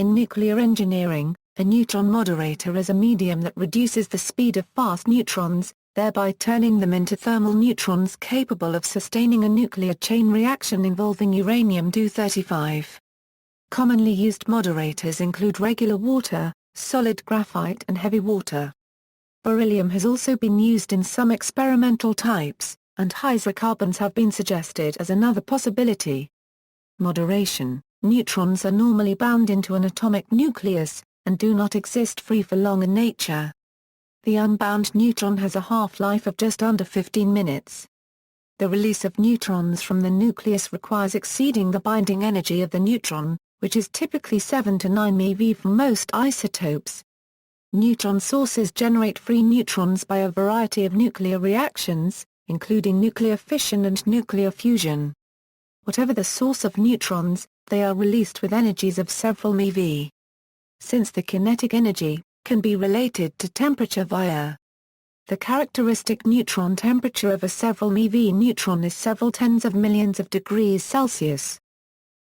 In nuclear engineering, a neutron moderator is a medium that reduces the speed of fast neutrons, thereby turning them into thermal neutrons capable of sustaining a nuclear chain reaction involving uranium-235. Commonly used moderators include regular water, solid graphite and heavy water. Beryllium has also been used in some experimental types, and hydrocarbons have been suggested as another possibility. Moderation: neutrons are normally bound into an atomic nucleus, and do not exist free for long in nature. The unbound neutron has a half-life of just under 15 minutes. The release of neutrons from the nucleus requires exceeding the binding energy of the neutron, which is typically 7 to 9 MeV for most isotopes. Neutron sources generate free neutrons by a variety of nuclear reactions, including nuclear fission and nuclear fusion. Whatever the source of neutrons, they are released with energies of several MeV. Since the kinetic energy can be related to temperature via the characteristic neutron temperature of a several MeV neutron is several tens of millions of degrees Celsius.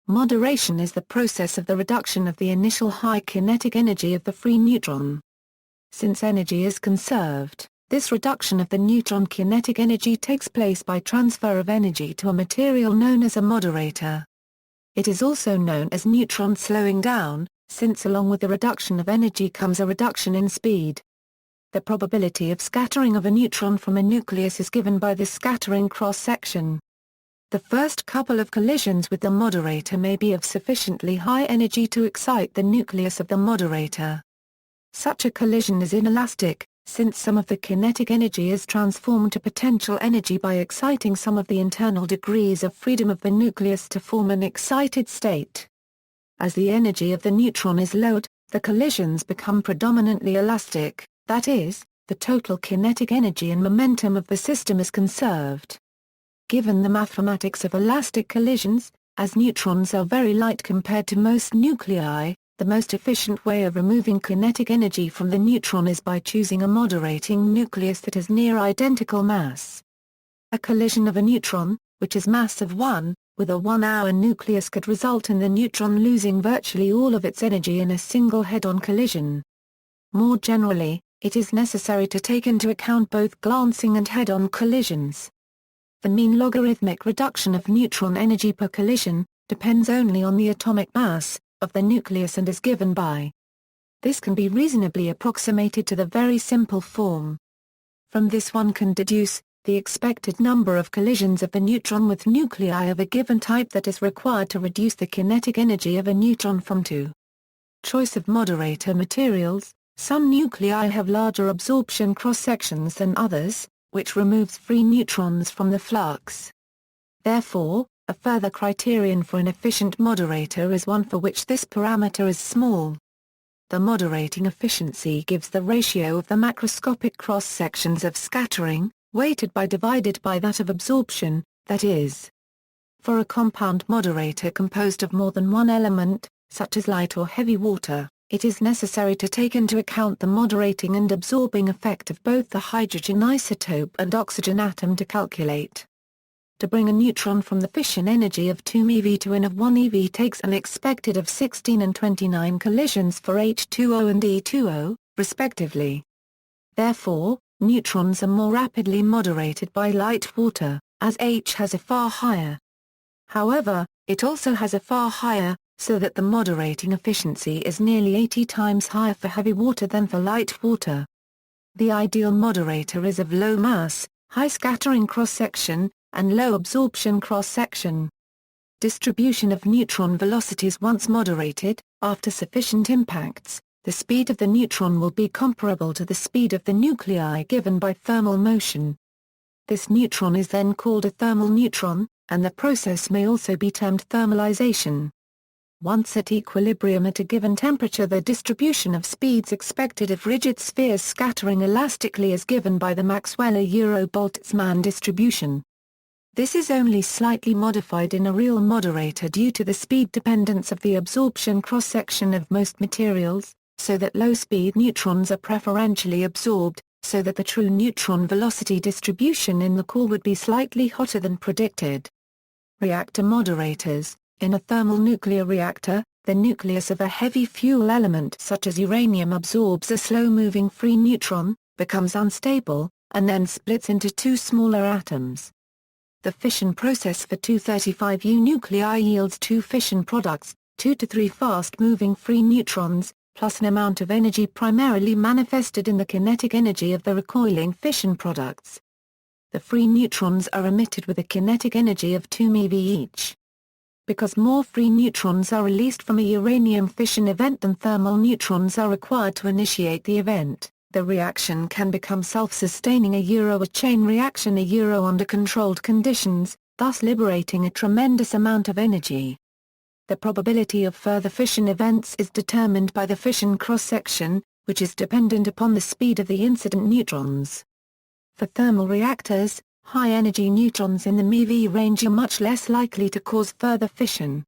Moderation is the process of the reduction of the initial high kinetic energy of the free neutron. Since energy is conserved, this reduction of the neutron kinetic energy takes place by transfer of energy to a material known as a moderator. It is also known as neutron slowing down, since along with the reduction of energy comes a reduction in speed. The probability of scattering of a neutron from a nucleus is given by the scattering cross-section. The first couple of collisions with the moderator may be of sufficiently high energy to excite the nucleus of the moderator. Such a collision is inelastic, since some of the kinetic energy is transformed to potential energy by exciting some of the internal degrees of freedom of the nucleus to form an excited state. As the energy of the neutron is lowered, the collisions become predominantly elastic, that is, the total kinetic energy and momentum of the system is conserved. Given the mathematics of elastic collisions, as neutrons are very light compared to most nuclei, the most efficient way of removing kinetic energy from the neutron is by choosing a moderating nucleus that has near identical mass. A collision of a neutron, which is mass of 1, with a 1-hour nucleus could result in the neutron losing virtually all of its energy in a single head-on collision. More generally, it is necessary to take into account both glancing and head-on collisions. The mean logarithmic reduction of neutron energy per collision depends only on the atomic mass of the nucleus and is given by. This can be reasonably approximated to the very simple form. From this one can deduce the expected number of collisions of the neutron with nuclei of a given type that is required to reduce the kinetic energy of a neutron from 2. Choice of moderator materials: some nuclei have larger absorption cross-sections than others, which removes free neutrons from the flux. Therefore, a further criterion for an efficient moderator is one for which this parameter is small. The moderating efficiency gives the ratio of the macroscopic cross-sections of scattering, weighted by divided by that of absorption, that is. For a compound moderator composed of more than one element, such as light or heavy water, it is necessary to take into account the moderating and absorbing effect of both the hydrogen isotope and oxygen atom to calculate. To bring a neutron from the fission energy of 2 MeV to N of 1 eV takes an expected of 16 and 29 collisions for H2O and E2O, respectively. Therefore, neutrons are more rapidly moderated by light water, as H has a far higher. However, it also has a far higher, so that the moderating efficiency is nearly 80 times higher for heavy water than for light water. The ideal moderator is of low mass, high scattering cross-section, and low absorption cross-section. Distribution of neutron velocities: once moderated, after sufficient impacts, the speed of the neutron will be comparable to the speed of the nuclei given by thermal motion. This neutron is then called a thermal neutron, and the process may also be termed thermalization. Once at equilibrium at a given temperature, the distribution of speeds expected of rigid spheres scattering elastically is given by the Maxwell-Boltzmann distribution. This is only slightly modified in a real moderator due to the speed dependence of the absorption cross-section of most materials, so that low-speed neutrons are preferentially absorbed, so that the true neutron velocity distribution in the core would be slightly hotter than predicted. Reactor moderators: in a thermal nuclear reactor, the nucleus of a heavy fuel element such as uranium absorbs a slow-moving free neutron, becomes unstable, and then splits into two smaller atoms. The fission process for 235U nuclei yields two fission products, 2 to 3 fast-moving free neutrons, plus an amount of energy primarily manifested in the kinetic energy of the recoiling fission products. The free neutrons are emitted with a kinetic energy of 2 MeV each. Because more free neutrons are released from a uranium fission event than thermal neutrons are required to initiate the event, the reaction can become self-sustaining a chain reaction under controlled conditions, thus liberating a tremendous amount of energy. The probability of further fission events is determined by the fission cross-section, which is dependent upon the speed of the incident neutrons. For thermal reactors, high-energy neutrons in the MeV range are much less likely to cause further fission.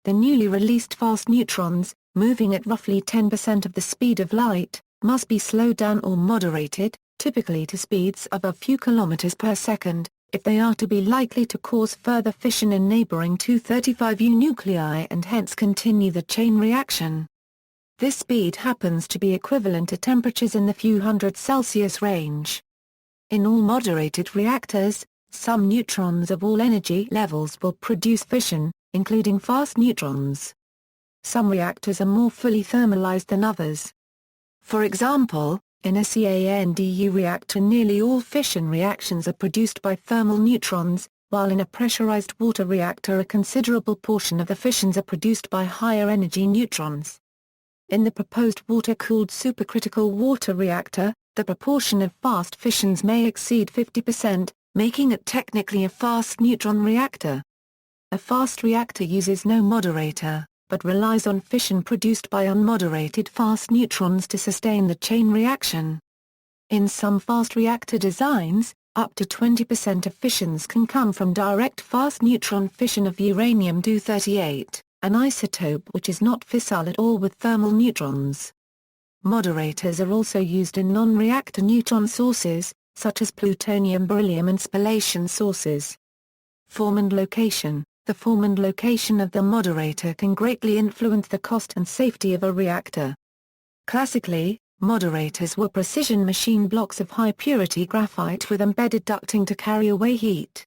The newly released fast neutrons, moving at roughly 10% of the speed of light, must be slowed down or moderated, typically to speeds of a few kilometers per second, if they are to be likely to cause further fission in neighboring 235U nuclei and hence continue the chain reaction. This speed happens to be equivalent to temperatures in the few hundred Celsius range. In all moderated reactors, some neutrons of all energy levels will produce fission, including fast neutrons. Some reactors are more fully thermalized than others. For example, in a CANDU reactor nearly all fission reactions are produced by thermal neutrons, while in a pressurized water reactor a considerable portion of the fissions are produced by higher energy neutrons. In the proposed water-cooled supercritical water reactor, the proportion of fast fissions may exceed 50%, making it technically a fast neutron reactor. A fast reactor uses no moderator, but relies on fission produced by unmoderated fast neutrons to sustain the chain reaction. In some fast reactor designs, up to 20% of fissions can come from direct fast neutron fission of uranium-238, an isotope which is not fissile at all with thermal neutrons. Moderators are also used in non-reactor neutron sources, such as plutonium, beryllium and spallation sources. Form and location. The form and location of the moderator can greatly influence the cost and safety of a reactor. Classically, moderators were precision machine blocks of high-purity graphite with embedded ducting to carry away heat.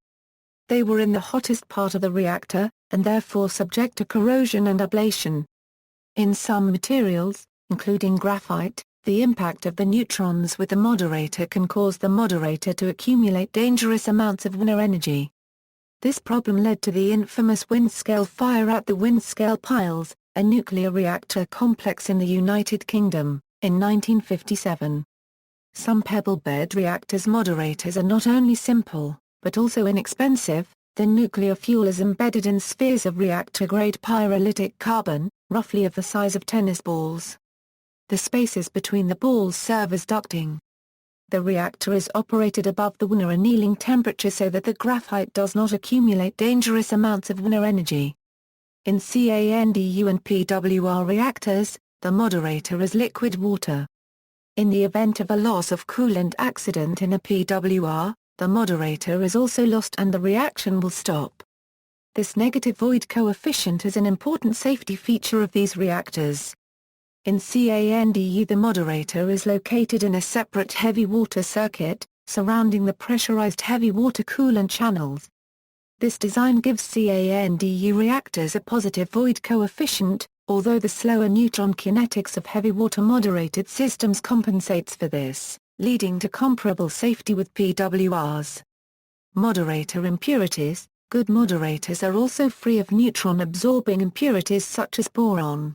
They were in the hottest part of the reactor, and therefore subject to corrosion and ablation. In some materials, including graphite, the impact of the neutrons with the moderator can cause the moderator to accumulate dangerous amounts of winner energy. This problem led to the infamous Windscale fire at the Windscale Piles, a nuclear reactor complex in the United Kingdom, in 1957. Some pebble-bed reactors' moderators are not only simple, but also inexpensive. The nuclear fuel is embedded in spheres of reactor-grade pyrolytic carbon, roughly of the size of tennis balls. The spaces between the balls serve as ducting. The reactor is operated above the winner annealing temperature so that the graphite does not accumulate dangerous amounts of winner energy. In CANDU and PWR reactors, the moderator is liquid water. In the event of a loss of coolant accident in a PWR, the moderator is also lost and the reaction will stop. This negative void coefficient is an important safety feature of these reactors. In CANDU the moderator is located in a separate heavy water circuit, surrounding the pressurized heavy water coolant channels. This design gives CANDU reactors a positive void coefficient, although the slower neutron kinetics of heavy water moderated systems compensates for this, leading to comparable safety with PWRs. Moderator impurities. Good moderators are also free of neutron-absorbing impurities such as boron.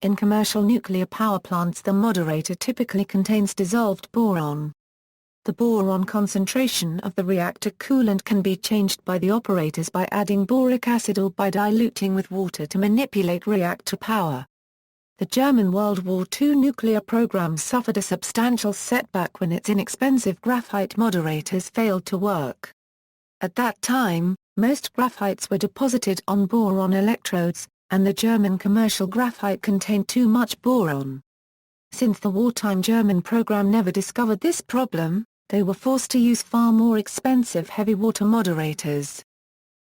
In commercial nuclear power plants the moderator typically contains dissolved boron. The boron concentration of the reactor coolant can be changed by the operators by adding boric acid or by diluting with water to manipulate reactor power. The German World War II nuclear program suffered a substantial setback when its inexpensive graphite moderators failed to work. At that time, most graphites were deposited on boron electrodes, and the German commercial graphite contained too much boron. Since the wartime German program never discovered this problem, they were forced to use far more expensive heavy water moderators.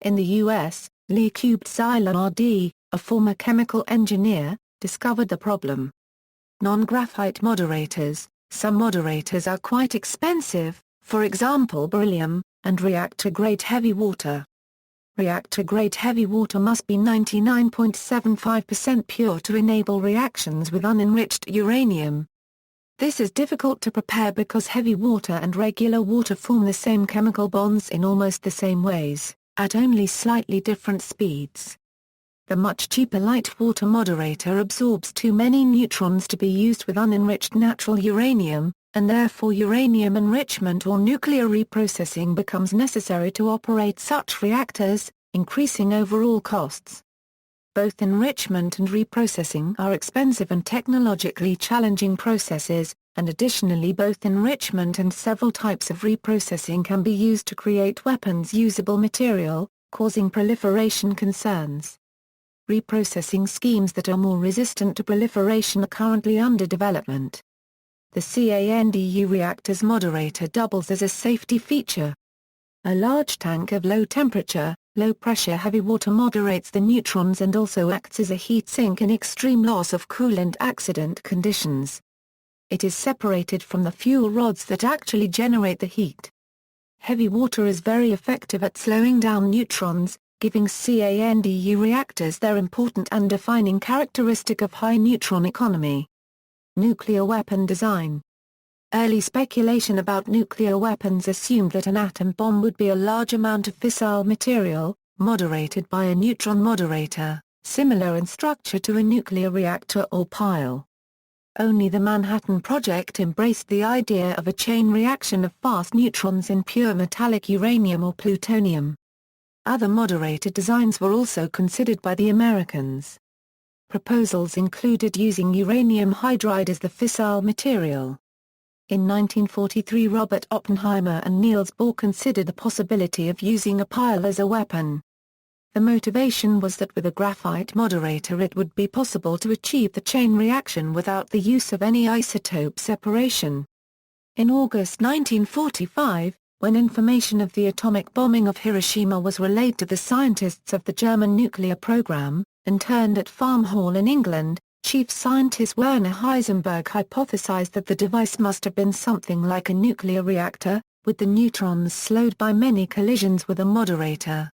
In the US, Lee cubed Xylon RD, a former chemical engineer, discovered the problem. Non-graphite moderators. Some moderators are quite expensive, for example beryllium, and reactor-grade heavy water. Reactor-grade heavy water must be 99.75% pure to enable reactions with unenriched uranium. This is difficult to prepare because heavy water and regular water form the same chemical bonds in almost the same ways, at only slightly different speeds. The much cheaper light water moderator absorbs too many neutrons to be used with unenriched natural uranium, and therefore uranium enrichment or nuclear reprocessing becomes necessary to operate such reactors, increasing overall costs. Both enrichment and reprocessing are expensive and technologically challenging processes, and additionally both enrichment and several types of reprocessing can be used to create weapons-usable material, causing proliferation concerns. Reprocessing schemes that are more resistant to proliferation are currently under development. The CANDU reactor's moderator doubles as a safety feature. A large tank of low-temperature, low-pressure heavy water moderates the neutrons and also acts as a heat sink in extreme loss of coolant accident conditions. It is separated from the fuel rods that actually generate the heat. Heavy water is very effective at slowing down neutrons, giving CANDU reactors their important and defining characteristic of high neutron economy. Nuclear weapon design. Early speculation about nuclear weapons assumed that an atom bomb would be a large amount of fissile material, moderated by a neutron moderator, similar in structure to a nuclear reactor or pile. Only the Manhattan Project embraced the idea of a chain reaction of fast neutrons in pure metallic uranium or plutonium. Other moderator designs were also considered by the Americans. Proposals included using uranium hydride as the fissile material. In 1943 Robert Oppenheimer and Niels Bohr considered the possibility of using a pile as a weapon. The motivation was that with a graphite moderator it would be possible to achieve the chain reaction without the use of any isotope separation. In August 1945, when information of the atomic bombing of Hiroshima was relayed to the scientists of the German nuclear program, interned at Farm Hall in England, chief scientist Werner Heisenberg hypothesized that the device must have been something like a nuclear reactor, with the neutrons slowed by many collisions with a moderator.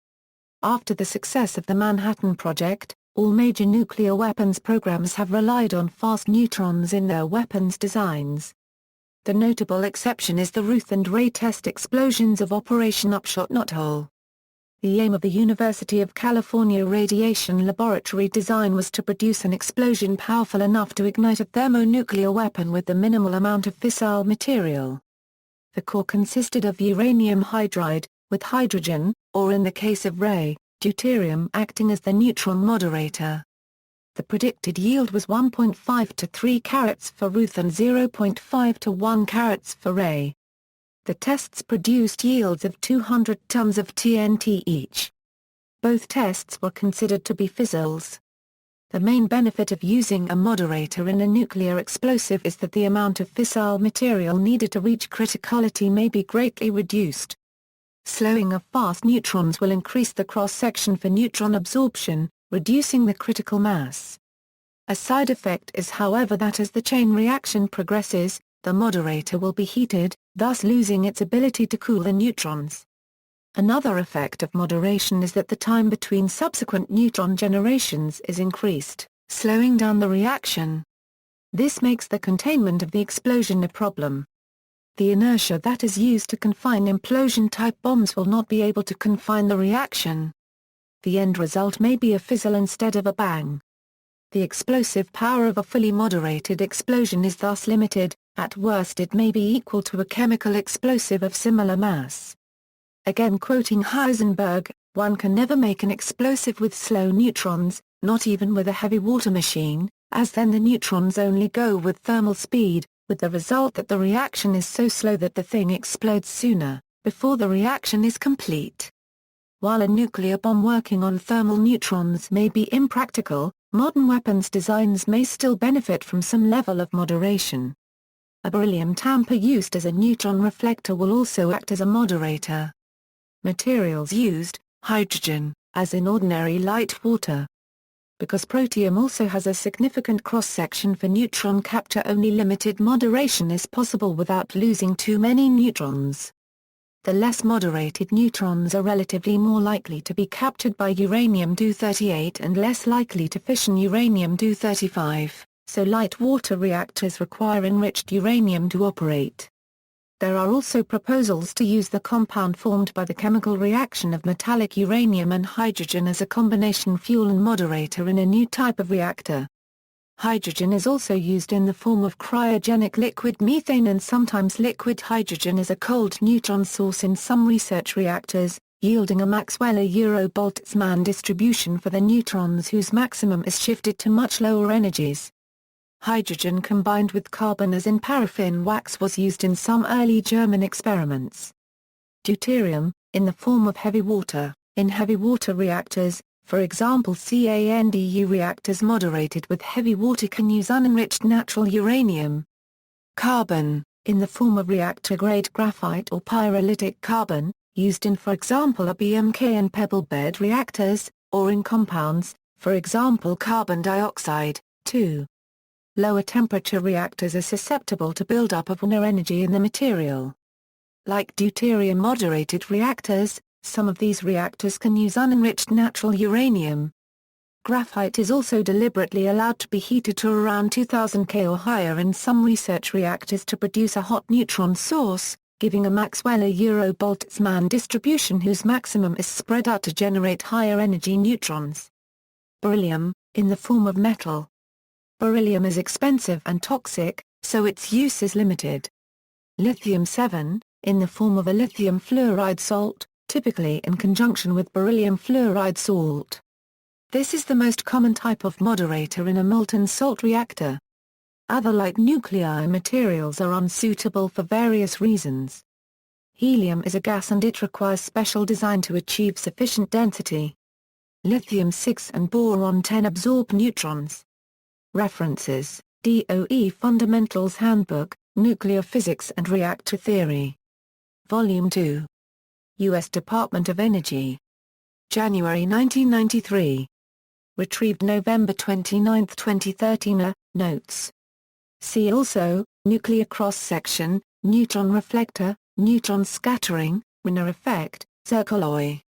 After the success of the Manhattan Project, all major nuclear weapons programs have relied on fast neutrons in their weapons designs. The notable exception is the Ruth and Ray test explosions of Operation Upshot Knothole. The aim of the University of California Radiation Laboratory design was to produce an explosion powerful enough to ignite a thermonuclear weapon with the minimal amount of fissile material. The core consisted of uranium hydride, with hydrogen, or in the case of Ray, deuterium acting as the neutron moderator. The predicted yield was 1.5 to 3 carats for Ruth and 0.5 to 1 carats for Ray. The tests produced yields of 200 tons of TNT each. Both tests were considered to be fizzles. The main benefit of using a moderator in a nuclear explosive is that the amount of fissile material needed to reach criticality may be greatly reduced. Slowing of fast neutrons will increase the cross-section for neutron absorption, reducing the critical mass. A side effect is however that as the chain reaction progresses, the moderator will be heated, thus losing its ability to cool the neutrons. Another effect of moderation is that the time between subsequent neutron generations is increased, slowing down the reaction. This makes the containment of the explosion a problem. The inertia that is used to confine implosion-type bombs will not be able to confine the reaction. The end result may be a fizzle instead of a bang. The explosive power of a fully moderated explosion is thus limited. At worst it may be equal to a chemical explosive of similar mass. Again quoting Heisenberg, one can never make an explosive with slow neutrons, not even with a heavy water machine, as then the neutrons only go with thermal speed, with the result that the reaction is so slow that the thing explodes sooner, before the reaction is complete. While a nuclear bomb working on thermal neutrons may be impractical, modern weapons designs may still benefit from some level of moderation. A beryllium tamper used as a neutron reflector will also act as a moderator. Materials used: hydrogen, as in ordinary light water. Because protium also has a significant cross-section for neutron capture, only limited moderation is possible without losing too many neutrons. The less moderated neutrons are relatively more likely to be captured by uranium-238 and less likely to fission uranium-235, so light water reactors require enriched uranium to operate. There are also proposals to use the compound formed by the chemical reaction of metallic uranium and hydrogen as a combination fuel and moderator in a new type of reactor. Hydrogen is also used in the form of cryogenic liquid methane and sometimes liquid hydrogen as a cold neutron source in some research reactors, yielding a Maxwell-Boltzmann distribution for the neutrons whose maximum is shifted to much lower energies. Hydrogen combined with carbon as in paraffin wax was used in some early German experiments. Deuterium, in the form of heavy water, in heavy water reactors, for example CANDU reactors moderated with heavy water can use unenriched natural uranium. Carbon, in the form of reactor-grade graphite or pyrolytic carbon, used in for example BMK and pebble bed reactors, or in compounds, for example carbon dioxide, too. Lower temperature reactors are susceptible to buildup of inner energy in the material. Like deuterium-moderated reactors, some of these reactors can use unenriched natural uranium. Graphite is also deliberately allowed to be heated to around 2000 K or higher in some research reactors to produce a hot neutron source, giving a Maxwell-Boltzmann distribution whose maximum is spread out to generate higher energy neutrons. Beryllium, in the form of metal. Beryllium is expensive and toxic, so its use is limited. Lithium-7, in the form of a lithium fluoride salt, typically in conjunction with beryllium fluoride salt. This is the most common type of moderator in a molten salt reactor. Other light nuclei materials are unsuitable for various reasons. Helium is a gas and it requires special design to achieve sufficient density. Lithium-6 and boron-10 absorb neutrons. References: DOE Fundamentals Handbook, Nuclear Physics and Reactor Theory. Volume 2. U.S. Department of Energy. January 1993. Retrieved November 29, 2013. Notes. See also, nuclear cross-section, neutron reflector, neutron scattering, Wiener effect, Zircaloy.